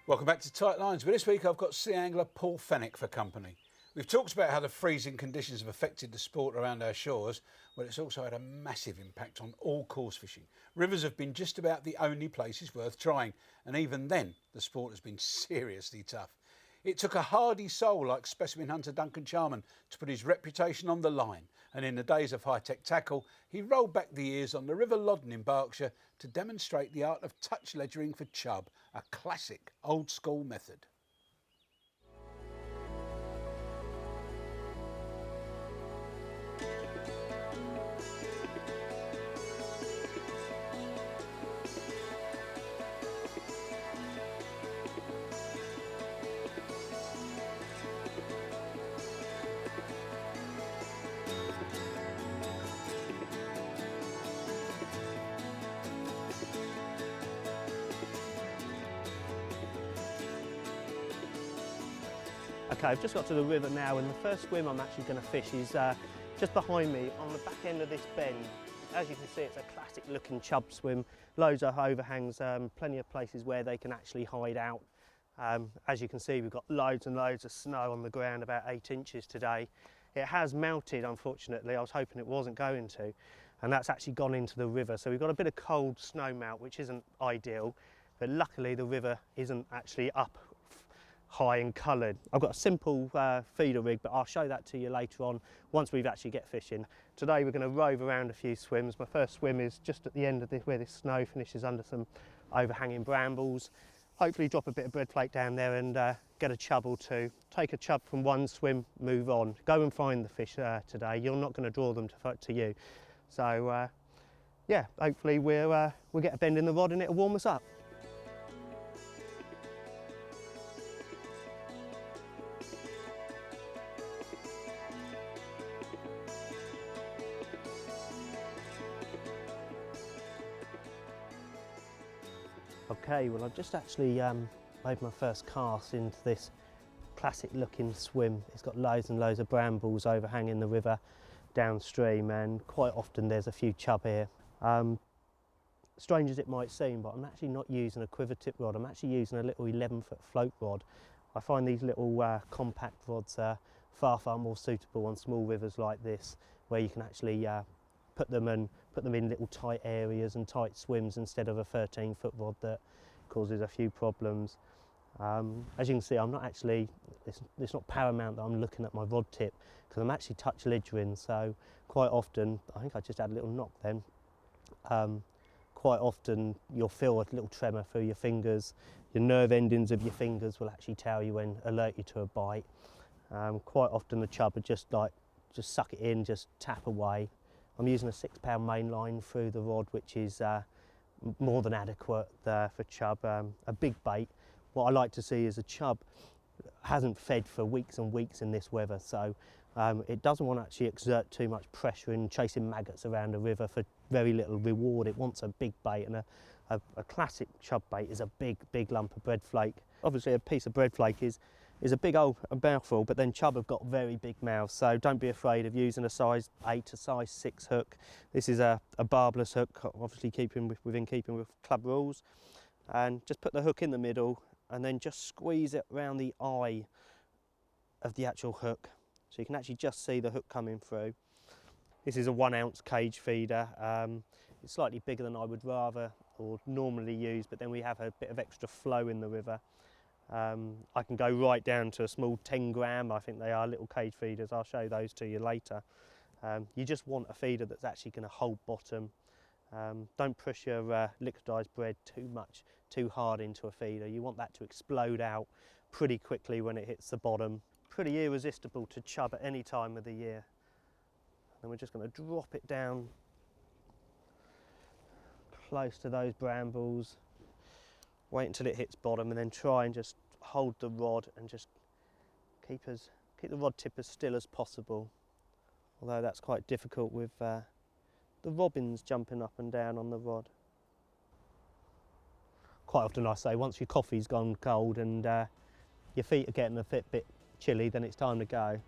Welcome back to Tight Lines, but this week I've got sea angler Paul Fennick for company. We've talked about how the freezing conditions have affected the sport around our shores, but it's also had a massive impact on all coarse fishing. Rivers have been just about the only places worth trying, and even then the sport has been seriously tough. It took a hardy soul like specimen hunter Duncan Charman to put his reputation on the line, and in the days of high-tech tackle, he rolled back the years on the River Loddon in Berkshire to demonstrate the art of touch ledgering for chub, a classic old-school method. Okay, I've just got to the river now, and the first swim I'm actually going to fish is just behind me on the back end of this bend. As you can see, it's a classic looking chub swim, loads of overhangs, plenty of places where they can actually hide out. As you can see, we've got loads and loads of snow on the ground, about 8 inches today. It has melted, unfortunately. I was hoping it wasn't going to, and that's actually gone into the river. So we've got a bit of cold snow melt, which isn't ideal, but luckily the river isn't actually up high and coloured. I've got a simple feeder rig, but I'll show that to you later on once we've actually get fishing. Today we're going to rove around a few swims. My first swim is just at the end of this, where this snow finishes under some overhanging brambles. Hopefully drop a bit of bread flake down there and get a chub or two. Take a chub from one swim, move on. Go and find the fish today. You're not going to draw them to you. So yeah, hopefully we'll get a bend in the rod and it'll warm us up. Okay, well I've just actually made my first cast into this classic looking swim. It's got loads and loads of brambles overhanging the river downstream, and quite often there's a few chub here. Strange as it might seem, but I'm actually not using a quiver tip rod. I'm actually using a little 11-foot float rod. I find these little compact rods are far more suitable on small rivers like this, where you can actually put them in little tight areas and tight swims instead of a 13-foot rod that causes a few problems. As you can see, I'm not actually, it's not paramount that I'm looking at my rod tip, because I'm actually touch ledgering, so quite often, I think I just had a little knock then, quite often you'll feel a little tremor through your fingers. Your nerve endings of your fingers will actually tell you and alert you to a bite. Quite often the chub would just suck it in, just tap away. I'm using a 6-pound main line through the rod, which is more than adequate for chub. A big bait. What I like to see is a chub hasn't fed for weeks and weeks in this weather, so it doesn't want to actually exert too much pressure in chasing maggots around the river for very little reward. It wants a big bait, and a classic chub bait is a big lump of bread flake. Obviously a piece of bread flake is a big old mouthful, but then chub have got very big mouths, so don't be afraid of using a size 8 to size 6 hook. This is a barbless hook, obviously within keeping with club rules. And just put the hook in the middle and then just squeeze it around the eye of the actual hook, so you can actually just see the hook coming through. This is a 1 ounce cage feeder. It's slightly bigger than I would rather or normally use, but then we have a bit of extra flow in the river. I can go right down to a small 10 gram, I think they are, little cage feeders. I'll show those to you later. You just want a feeder that's actually going to hold bottom. Don't push your liquidised bread too hard into a feeder. You want that to explode out pretty quickly when it hits the bottom. Pretty irresistible to chub at any time of the year. And we're just going to drop it down close to those brambles. Wait until it hits bottom, and then try and just hold the rod and just keep the rod tip as still as possible. Although that's quite difficult with the robins jumping up and down on the rod. Quite often I say, once your coffee's gone cold and your feet are getting a bit chilly, then it's time to go.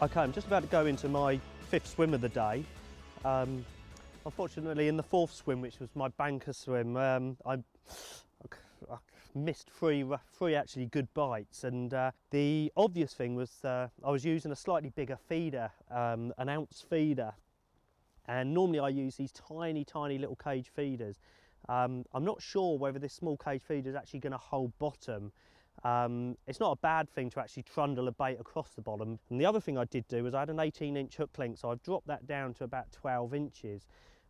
Okay, I'm just about to go into my 5th swim of the day. Unfortunately, in the 4th swim, which was my banker swim, I missed three actually good bites, and the obvious thing was I was using a slightly bigger feeder, an ounce feeder, and normally I use these tiny little cage feeders. I'm not sure whether this small cage feeder is actually going to hold bottom. It's not a bad thing to actually trundle a bait across the bottom. And the other thing I did do was I had an 18-inch hook length, so I've dropped that down to about 12 inches.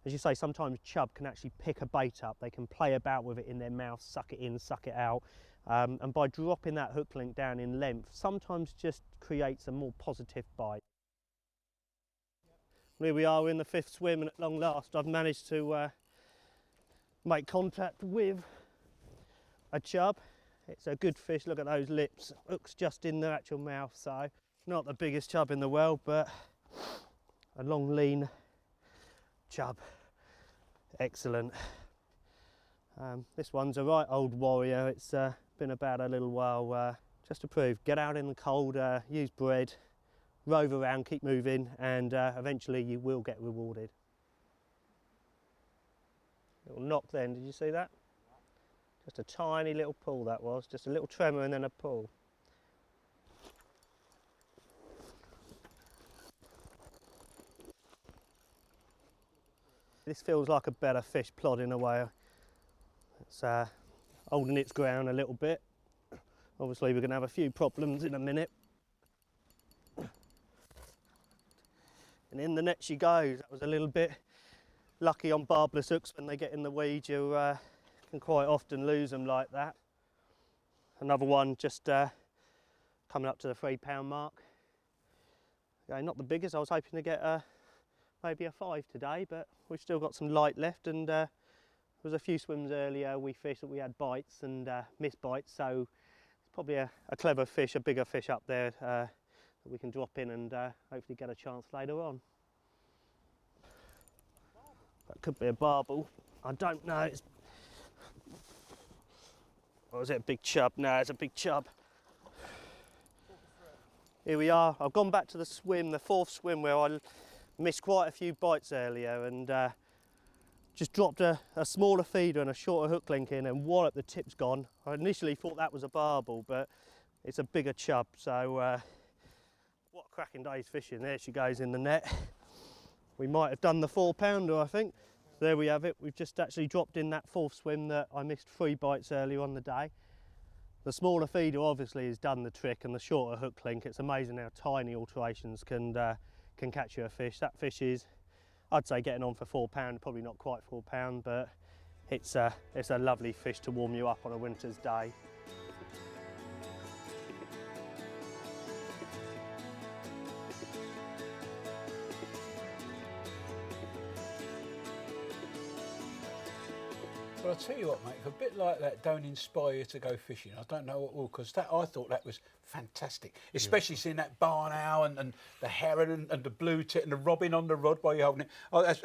As you say, sometimes chub can actually pick a bait up. They can play about with it in their mouth, suck it in, suck it out. And by dropping that hook length down in length, sometimes just creates a more positive bite. Here we are in the 5th swim, and at long last I've managed to make contact with a chub. It's a good fish, look at those lips, hook's just in the actual mouth, so not the biggest chub in the world, but a long lean chub, excellent. This one's a right old warrior. It's been about a little while, just to prove, get out in the cold, use bread, rove around, keep moving, and eventually you will get rewarded. Little knock then, did you see that? Just a tiny little pull that was, just a little tremor and then a pull. This feels like a better fish plodding away. It's holding its ground a little bit. Obviously we're going to have a few problems in a minute. And in the net she goes. That was a little bit lucky on barbless hooks. When they get in the weed, you can quite often lose them like that. Another one just coming up to the 3 pound mark. Okay, not the biggest. I was hoping to get maybe a 5 today, but we've still got some light left, and there was a few swims earlier we fished that we had bites and missed bites, so it's probably a clever fish, a bigger fish up there that we can drop in and hopefully get a chance later on. That could be a barbel. I don't know. Or is it a big chub? No, it's a big chub. Here we are. I've gone back to the swim, the 4th swim, where I missed quite a few bites earlier, and just dropped a smaller feeder and a shorter hook link in, and wallop, the tip's gone. I initially thought that was a barbel, but it's a bigger chub. So what a cracking day's fishing. There she goes in the net. We might have done the 4 pounder, I think. There we have it. We've just actually dropped in that 4th swim that I missed 3 bites earlier on the day. The smaller feeder obviously has done the trick, and the shorter hook link. It's amazing how tiny alterations can catch you a fish. That fish is, I'd say, getting on for 4 pound, probably not quite 4 pound, but it's a lovely fish to warm you up on a winter's day. Well, I'll tell you what, mate, if a bit like that don't inspire you to go fishing, I don't know what will, because I thought that was fantastic, especially seeing that barn owl and the heron and the blue tit and the robin on the rod while you're holding it. Oh, that's